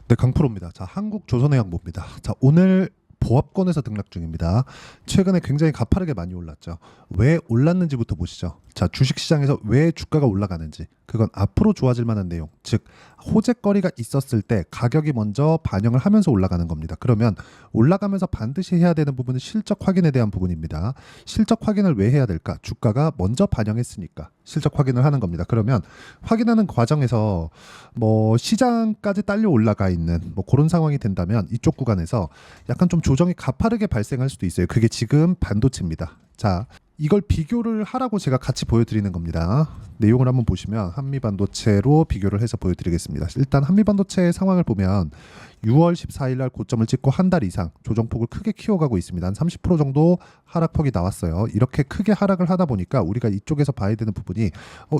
네, 강프로입니다. 자, 한국조선해양보입니다. 자, 오늘 보합권에서 등락 중입니다. 최근에 굉장히 가파르게 많이 올랐죠. 왜 올랐는지부터 보시죠. 자, 주식시장에서 왜 주가가 올라가는지, 그건 앞으로 좋아질 만한 내용, 즉 호재거리가 있었을 때 가격이 먼저 반영을 하면서 올라가는 겁니다. 그러면 올라가면서 반드시 해야 되는 부분은 실적 확인에 대한 부분입니다. 실적 확인을 왜 해야 될까? 주가가 먼저 반영했으니까 실적 확인을 하는 겁니다. 그러면 확인하는 과정에서 시장까지 딸려 올라가 있는 그런 상황이 된다면 이쪽 구간에서 약간 좀 조정이 가파르게 발생할 수도 있어요. 그게 지금 반도체입니다. 자, 이걸 비교를 하라고 제가 같이 보여드리는 겁니다. 내용을 한번 보시면 한미반도체로 비교를 해서 보여드리겠습니다. 일단 한미반도체의 상황을 보면 6월 14일 날 고점을 찍고 한 달 이상 조정폭을 크게 키워가고 있습니다. 한 30% 정도 하락폭이 나왔어요. 이렇게 크게 하락을 하다 보니까 우리가 이쪽에서 봐야 되는 부분이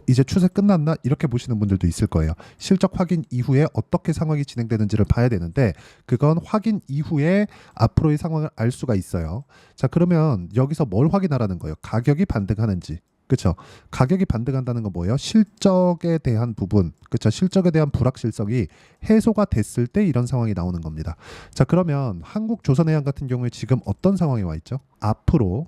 이제 추세 끝났나? 이렇게 보시는 분들도 있을 거예요. 실적 확인 이후에 어떻게 상황이 진행되는지를 봐야 되는데 그건 확인 이후에 앞으로의 상황을 알 수가 있어요. 자, 그러면 여기서 뭘 확인하라는 거예요? 가격이 반등하는지. 그렇죠. 가격이 반등한다는 건 뭐예요? 실적에 대한 부분, 그렇죠. 실적에 대한 불확실성이 해소가 됐을 때 이런 상황이 나오는 겁니다. 자, 그러면 한국조선해양 같은 경우에 지금 어떤 상황에 와 있죠? 앞으로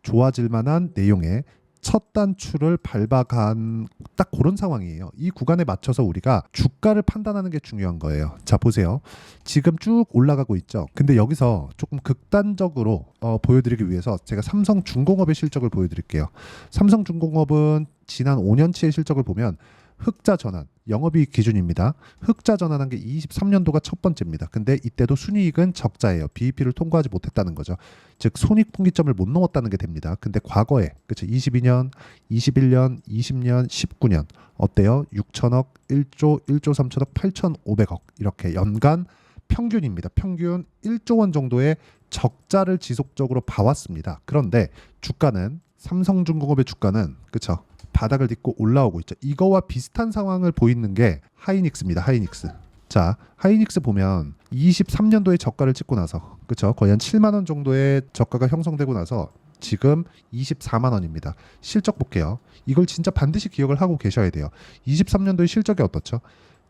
좋아질 만한 내용의 첫 단추를 밟아간 딱 그런 상황이에요. 이 구간에 맞춰서 우리가 주가를 판단하는 게 중요한 거예요. 자, 보세요. 지금 쭉 올라가고 있죠. 근데 여기서 조금 극단적으로 보여드리기 위해서 제가 삼성중공업의 실적을 보여드릴게요. 삼성중공업은 지난 5년치의 실적을 보면 흑자 전환, 영업이익 기준입니다. 흑자 전환한 게 23년도가 첫 번째입니다. 근데 이때도 순이익은 적자예요. BEP를 통과하지 못했다는 거죠. 즉 손익분기점을 못 넘었다는 게 됩니다. 근데 과거에 그렇죠. 22년, 21년, 20년, 19년 어때요? 6천억, 1조, 1조 3천억, 8,500억 이렇게 연간 평균입니다. 평균 1조 원 정도의 적자를 지속적으로 봐왔습니다. 그런데 주가는 삼성중공업의 주가는 그렇죠. 바닥을 딛고 올라오고 있죠. 이거와 비슷한 상황을 보이는 게 하이닉스입니다. 하이닉스. 자, 하이닉스 보면 23년도에 저가를 찍고 나서 그렇죠. 거의 한 7만 원 정도의 저가가 형성되고 나서 지금 24만 원입니다. 실적 볼게요. 이걸 진짜 반드시 기억을 하고 계셔야 돼요. 23년도의 실적이 어떻죠?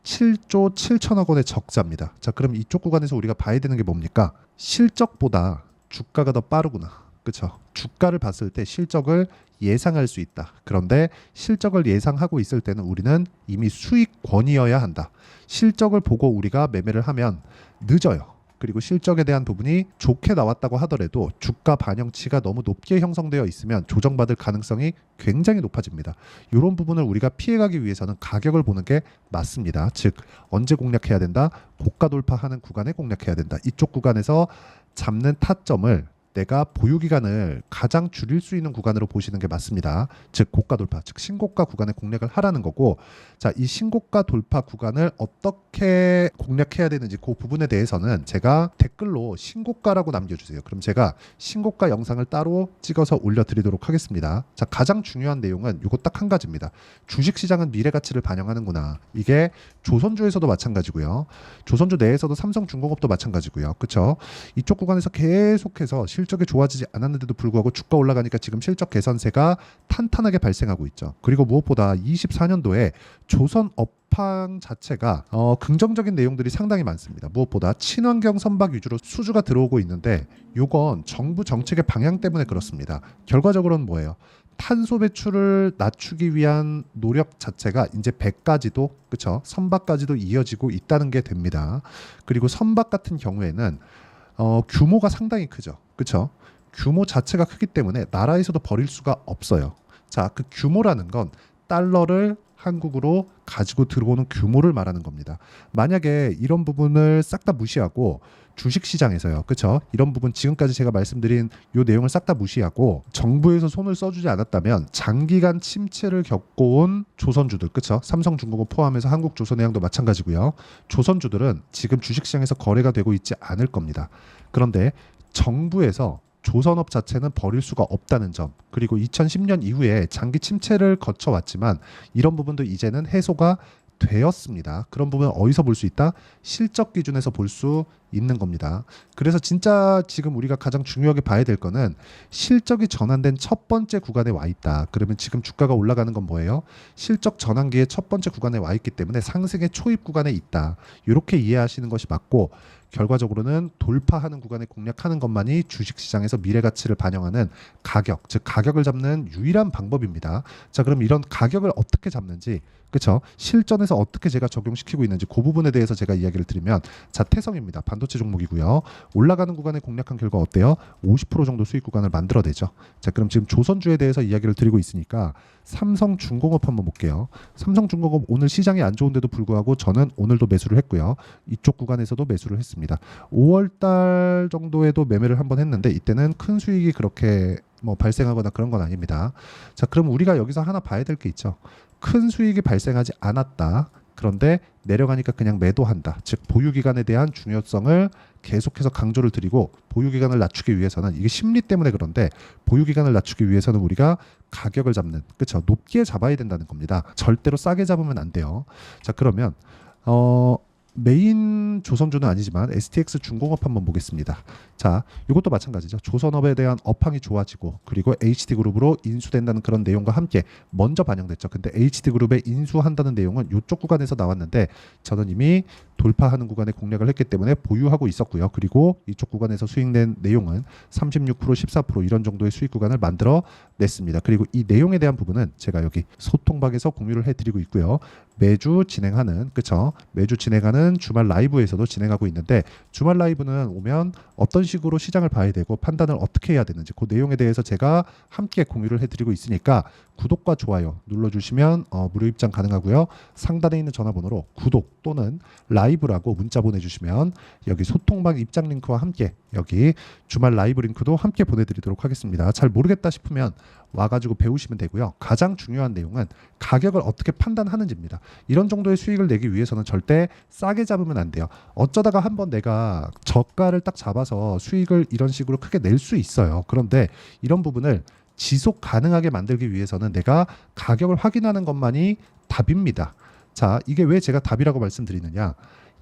7조 7천억 원의 적자입니다. 자, 그럼 이쪽 구간에서 우리가 봐야 되는 게 뭡니까? 실적보다 주가가 더 빠르구나. 그렇죠. 주가를 봤을 때 실적을 예상할 수 있다. 그런데 실적을 예상하고 있을 때는 우리는 이미 수익권이어야 한다. 실적을 보고 우리가 매매를 하면 늦어요. 그리고 실적에 대한 부분이 좋게 나왔다고 하더라도 주가 반영치가 너무 높게 형성되어 있으면 조정받을 가능성이 굉장히 높아집니다. 이런 부분을 우리가 피해가기 위해서는 가격을 보는 게 맞습니다. 즉 언제 공략해야 된다? 고가 돌파하는 구간에 공략해야 된다. 이쪽 구간에서 잡는 타점을 내가 보유 기간을 가장 줄일 수 있는 구간으로 보시는 게 맞습니다. 즉 고가 돌파, 즉 신고가 구간에 공략을 하라는 거고, 자, 이 신고가 돌파 구간을 어떻게 공략해야 되는지 그 부분에 대해서는 제가 댓글로 신고가라고 남겨주세요. 그럼 제가 신고가 영상을 따로 찍어서 올려드리도록 하겠습니다. 자, 가장 중요한 내용은 이거 딱 한 가지입니다. 주식시장은 미래 가치를 반영하는구나. 이게 조선주에서도 마찬가지고요. 조선주 내에서도 삼성중공업도 마찬가지고요. 그렇죠? 이쪽 구간에서 계속해서 실적이 좋아지지 않았는데도 불구하고 주가 올라가니까 지금 실적 개선세가 탄탄하게 발생하고 있죠. 그리고 무엇보다 24년도에 조선 업황 자체가 긍정적인 내용들이 상당히 많습니다. 무엇보다 친환경 선박 위주로 수주가 들어오고 있는데 요건 정부 정책의 방향 때문에 그렇습니다. 결과적으로는 뭐예요? 탄소 배출을 낮추기 위한 노력 자체가 이제 배까지도 그렇죠? 선박까지도 이어지고 있다는 게 됩니다. 그리고 선박 같은 경우에는 규모가 상당히 크죠. 그렇죠? 규모 자체가 크기 때문에 나라에서도 버릴 수가 없어요. 자, 그 규모라는 건 달러를 한국으로 가지고 들어오는 규모를 말하는 겁니다. 만약에 이런 부분을 싹 다 무시하고 주식시장에서요. 그렇죠? 이런 부분 지금까지 제가 말씀드린 이 내용을 싹 다 무시하고 정부에서 손을 써주지 않았다면 장기간 침체를 겪어온 조선주들, 그렇죠? 삼성중공업 포함해서 한국조선해양도 마찬가지고요. 조선주들은 지금 주식시장에서 거래가 되고 있지 않을 겁니다. 그런데 정부에서 조선업 자체는 버릴 수가 없다는 점, 그리고 2010년 이후에 장기 침체를 거쳐왔지만 이런 부분도 이제는 해소가 되었습니다. 그런 부분은 어디서 볼 수 있다? 실적 기준에서 볼 수 있는 겁니다. 그래서 진짜 지금 우리가 가장 중요하게 봐야 될 거는 실적이 전환된 첫 번째 구간에 와 있다. 그러면 지금 주가가 올라가는 건 뭐예요? 실적 전환기의 첫 번째 구간에 와 있기 때문에 상승의 초입 구간에 있다. 이렇게 이해하시는 것이 맞고, 결과적으로는 돌파하는 구간에 공략하는 것만이 주식시장에서 미래 가치를 반영하는 가격, 즉 가격을 잡는 유일한 방법입니다. 자, 그럼 이런 가격을 어떻게 잡는지, 그렇죠? 실전에서 어떻게 제가 적용시키고 있는지 그 부분에 대해서 제가 이야기를 드리면, 자, 태성입니다. 반도체 종목이고요. 올라가는 구간에 공략한 결과 어때요? 50% 정도 수익 구간을 만들어내죠. 자, 그럼 지금 조선주에 대해서 이야기를 드리고 있으니까 삼성중공업 한번 볼게요. 삼성중공업 오늘 시장이 안 좋은데도 불구하고 저는 오늘도 매수를 했고요. 이쪽 구간에서도 매수를 했습니다. 5월 달 정도에도 매매를 한번 했는데 이때는 큰 수익이 그렇게 뭐 발생하거나 그런 건 아닙니다. 자, 그럼 우리가 여기서 하나 봐야 될 게 있죠. 큰 수익이 발생하지 않았다. 그런데 내려가니까 그냥 매도한다. 즉 보유기간에 대한 중요성을 계속해서 강조를 드리고, 보유기간을 낮추기 위해서는, 이게 심리 때문에 그런데 보유기간을 낮추기 위해서는 우리가 가격을 잡는, 그렇죠? 높게 잡아야 된다는 겁니다. 절대로 싸게 잡으면 안 돼요. 자, 그러면 메인 조선주는 아니지만 STX 중공업 한번 보겠습니다. 자, 이것도 마찬가지죠. 조선업에 대한 업황이 좋아지고, 그리고 HD그룹으로 인수된다는 그런 내용과 함께 먼저 반영됐죠. 근데 HD그룹에 인수한다는 내용은 이쪽 구간에서 나왔는데 저는 이미 돌파하는 구간에 공략을 했기 때문에 보유하고 있었고요. 그리고 이쪽 구간에서 수익낸 내용은 36%, 14% 이런 정도의 수익 구간을 만들어 냈습니다. 그리고 이 내용에 대한 부분은 제가 여기 소통방에서 공유를 해드리고 있고요. 매주 진행하는, 그쵸? 매주 진행하는 주말 라이브에서도 진행하고 있는데, 주말 라이브는 오면 어떤 식으로 시장을 봐야 되고 판단을 어떻게 해야 되는지 그 내용에 대해서 제가 함께 공유를 해드리고 있으니까 구독과 좋아요 눌러주시면 무료 입장 가능하고요. 상단에 있는 전화번호로 구독 또는 라이브라고 문자 보내주시면 여기 소통방 입장 링크와 함께 여기 주말 라이브 링크도 함께 보내드리도록 하겠습니다. 잘 모르겠다 싶으면 와가지고 배우시면 되고요. 가장 중요한 내용은 가격을 어떻게 판단하는지입니다. 이런 정도의 수익을 내기 위해서는 절대 싸게 잡으면 안 돼요. 어쩌다가 한번 내가 저가를 딱 잡아서 수익을 이런 식으로 크게 낼 수 있어요. 그런데 이런 부분을 지속 가능하게 만들기 위해서는 내가 가격을 확인하는 것만이 답입니다. 자, 이게 왜 제가 답이라고 말씀드리느냐?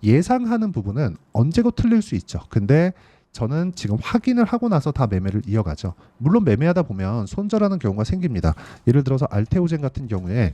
예상하는 부분은 언제고 틀릴 수 있죠. 근데 저는 지금 확인을 하고 나서 다 매매를 이어가죠. 물론 매매하다 보면 손절하는 경우가 생깁니다. 예를 들어서 알테오젠 같은 경우에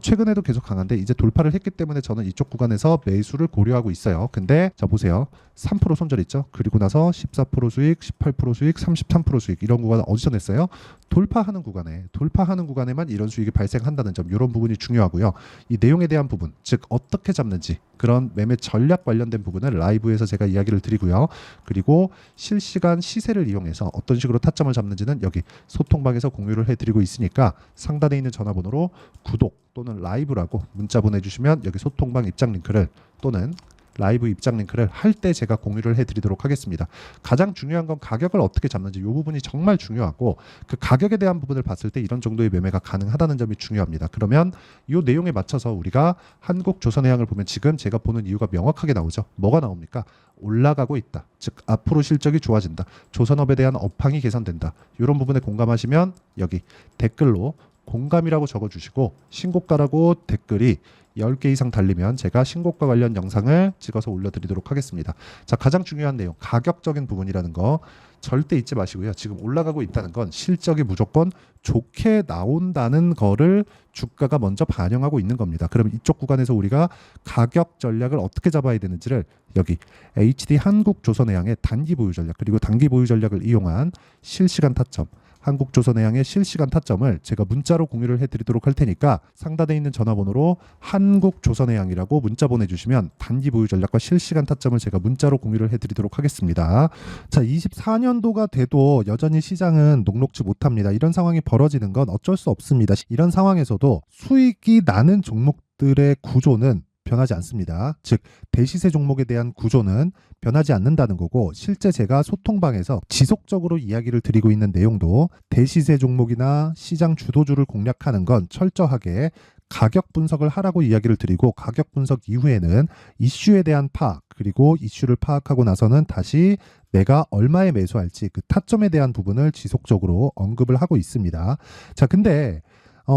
최근에도 계속 강한데 이제 돌파를 했기 때문에 저는 이쪽 구간에서 매수를 고려하고 있어요. 근데 자 보세요. 3% 손절 있죠. 그리고 나서 14% 수익, 18% 수익, 33% 수익 이런 구간은 어디서 냈어요? 돌파하는 구간에만 이런 수익이 발생한다는 점, 이런 부분이 중요하고요. 이 내용에 대한 부분, 즉 어떻게 잡는지 그런 매매 전략 관련된 부분을 라이브에서 제가 이야기를 드리고요. 그리고 실시간 시세를 이용해서 어떤 식으로 타점을 잡는지는 여기 소통방에서 공유를 해드리고 있으니까 상단에 있는 전화번호로 구독 또는 라이브라고 문자 보내주시면 여기 소통방 입장 링크를 또는 라이브 입장 링크를 할 때 제가 공유를 해드리도록 하겠습니다. 가장 중요한 건 가격을 어떻게 잡는지, 이 부분이 정말 중요하고 그 가격에 대한 부분을 봤을 때 이런 정도의 매매가 가능하다는 점이 중요합니다. 그러면 이 내용에 맞춰서 우리가 한국조선해양을 보면 지금 제가 보는 이유가 명확하게 나오죠. 뭐가 나옵니까? 올라가고 있다. 즉 앞으로 실적이 좋아진다. 조선업에 대한 업황이 개선된다. 이런 부분에 공감하시면 여기 댓글로 공감이라고 적어주시고 신고가라고 댓글이 10개 이상 달리면 제가 신고가 관련 영상을 찍어서 올려드리도록 하겠습니다. 자, 가장 중요한 내용, 가격적인 부분이라는 거 절대 잊지 마시고요. 지금 올라가고 있다는 건 실적이 무조건 좋게 나온다는 거를 주가가 먼저 반영하고 있는 겁니다. 그럼 이쪽 구간에서 우리가 가격 전략을 어떻게 잡아야 되는지를 여기 HD 한국조선해양의 단기 보유 전략 그리고 단기 보유 전략을 이용한 실시간 타점, 한국조선해양의 실시간 타점을 제가 문자로 공유를 해드리도록 할 테니까 상단에 있는 전화번호로 한국조선해양이라고 문자 보내주시면 단기 보유 전략과 실시간 타점을 제가 문자로 공유를 해드리도록 하겠습니다. 자, 24년도가 돼도 여전히 시장은 녹록지 못합니다. 이런 상황이 벌어지는 건 어쩔 수 없습니다. 이런 상황에서도 수익이 나는 종목들의 구조는 변하지 않습니다. 즉 대시세 종목에 대한 구조는 변하지 않는다는 거고, 실제 제가 소통방에서 지속적으로 이야기를 드리고 있는 내용도 대시세 종목이나 시장 주도주를 공략하는 건 철저하게 가격 분석을 하라고 이야기를 드리고, 가격 분석 이후에는 이슈에 대한 파악, 그리고 이슈를 파악하고 나서는 다시 내가 얼마에 매수할지 그 타점에 대한 부분을 지속적으로 언급을 하고 있습니다. 자, 근데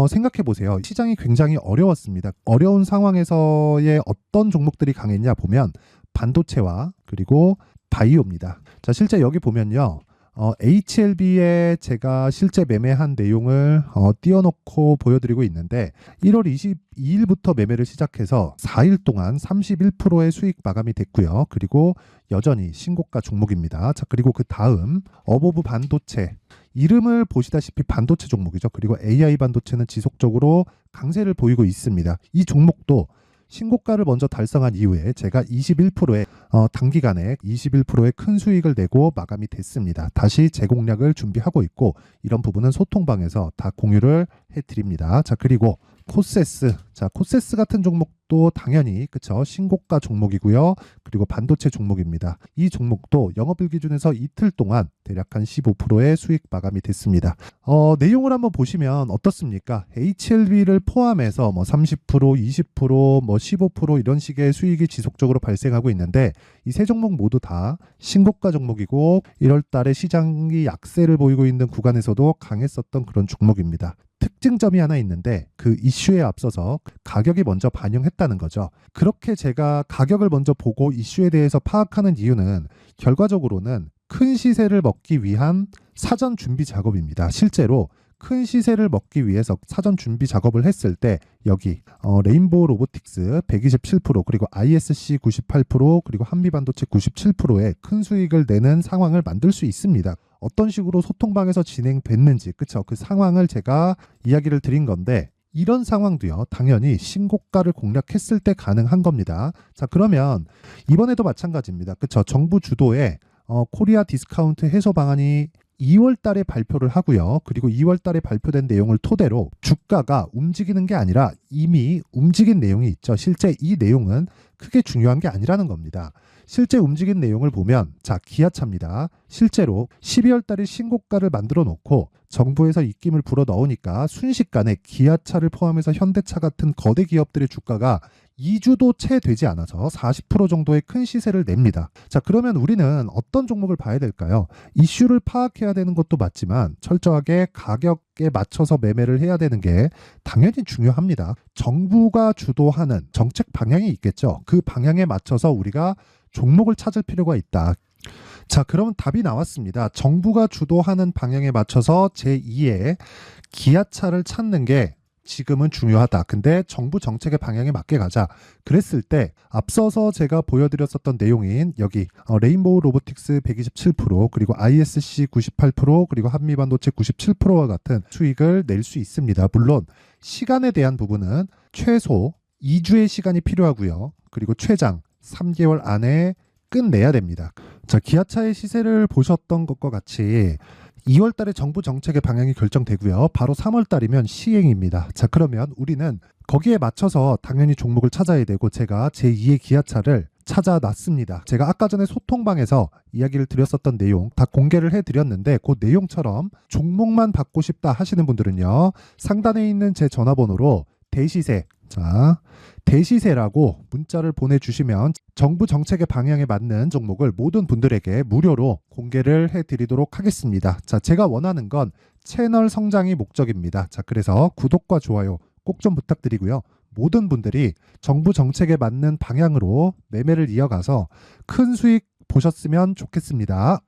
생각해 보세요. 시장이 굉장히 어려웠습니다. 어려운 상황에서의 어떤 종목들이 강했냐 보면 반도체와 그리고 바이오입니다. 자, 실제 여기 보면요. HLB에 제가 실제 매매한 내용을 띄워놓고 보여드리고 있는데 1월 22일부터 매매를 시작해서 4일 동안 31%의 수익 마감이 됐고요. 그리고 여전히 신고가 종목입니다. 자, 그리고 그 다음 어보브 반도체, 이름을 보시다시피 반도체 종목이죠. 그리고 AI 반도체는 지속적으로 강세를 보이고 있습니다. 이 종목도 신고가를 먼저 달성한 이후에 제가 21%의 단기간에 21%의 큰 수익을 내고 마감이 됐습니다. 다시 재공략을 준비하고 있고 이런 부분은 소통방에서 다 공유를 해드립니다. 자, 그리고 코세스. 자, 코세스 같은 종목도 당연히 그쵸, 신고가 종목이고요. 그리고 반도체 종목입니다. 이 종목도 영업일 기준에서 이틀 동안 대략 한 15%의 수익 마감이 됐습니다. 내용을 한번 보시면 어떻습니까? HLB를 포함해서 뭐 30%, 20%, 뭐 15% 이런 식의 수익이 지속적으로 발생하고 있는데 이 세 종목 모두 다 신고가 종목이고 1월 달에 시장이 약세를 보이고 있는 구간에서도 강했었던 그런 종목입니다. 특징점이 하나 있는데 그 이슈에 앞서서 가격이 먼저 반영했다는 거죠. 그렇게 제가 가격을 먼저 보고 이슈에 대해서 파악하는 이유는 결과적으로는 큰 시세를 먹기 위한 사전 준비 작업입니다. 실제로 큰 시세를 먹기 위해서 사전 준비 작업을 했을 때 여기 레인보우 로보틱스 127% 그리고 ISC 98% 그리고 한미반도체 97%의 큰 수익을 내는 상황을 만들 수 있습니다. 어떤 식으로 소통방에서 진행됐는지 그쵸, 그 상황을 제가 이야기를 드린 건데 이런 상황도요 당연히 신고가를 공략했을 때 가능한 겁니다. 자, 그러면 이번에도 마찬가지입니다. 그쵸, 정부 주도의 코리아 디스카운트 해소 방안이 2월 달에 발표를 하고요. 그리고 2월 달에 발표된 내용을 토대로 주가가 움직이는 게 아니라 이미 움직인 내용이 있죠. 실제 이 내용은 크게 중요한 게 아니라는 겁니다. 실제 움직인 내용을 보면 자, 기아차입니다. 실제로 12월 달에 신고가를 만들어 놓고 정부에서 입김을 불어 넣으니까 순식간에 기아차를 포함해서 현대차 같은 거대 기업들의 주가가 2주도 채 되지 않아서 40% 정도의 큰 시세를 냅니다. 자, 그러면 우리는 어떤 종목을 봐야 될까요? 이슈를 파악해야 되는 것도 맞지만 철저하게 가격에 맞춰서 매매를 해야 되는 게 당연히 중요합니다. 정부가 주도하는 정책 방향이 있겠죠. 그 방향에 맞춰서 우리가 종목을 찾을 필요가 있다. 자, 그러면 답이 나왔습니다. 정부가 주도하는 방향에 맞춰서 제2의 기아차를 찾는 게 지금은 중요하다. 근데 정부 정책의 방향에 맞게 가자. 그랬을 때 앞서서 제가 보여드렸었던 내용인 여기 레인보우 로보틱스 127% 그리고 ISC 98% 그리고 한미반도체 97%와 같은 수익을 낼 수 있습니다. 물론 시간에 대한 부분은 최소 2주의 시간이 필요하고요. 그리고 최장 3개월 안에 끝내야 됩니다. 자, 기아차의 시세를 보셨던 것과 같이 2월 달에 정부 정책의 방향이 결정되고요. 바로 3월 달이면 시행입니다. 자, 그러면 우리는 거기에 맞춰서 당연히 종목을 찾아야 되고 제가 제2의 기아차를 찾아놨습니다. 제가 아까 전에 소통방에서 이야기를 드렸었던 내용 다 공개를 해드렸는데 그 내용처럼 종목만 받고 싶다 하시는 분들은요. 상단에 있는 제 전화번호로 대시세, 자, 대시세라고 문자를 보내주시면 정부 정책의 방향에 맞는 종목을 모든 분들에게 무료로 공개를 해드리도록 하겠습니다. 자, 제가 원하는 건 채널 성장이 목적입니다. 자, 그래서 구독과 좋아요 꼭 좀 부탁드리고요. 모든 분들이 정부 정책에 맞는 방향으로 매매를 이어가서 큰 수익 보셨으면 좋겠습니다.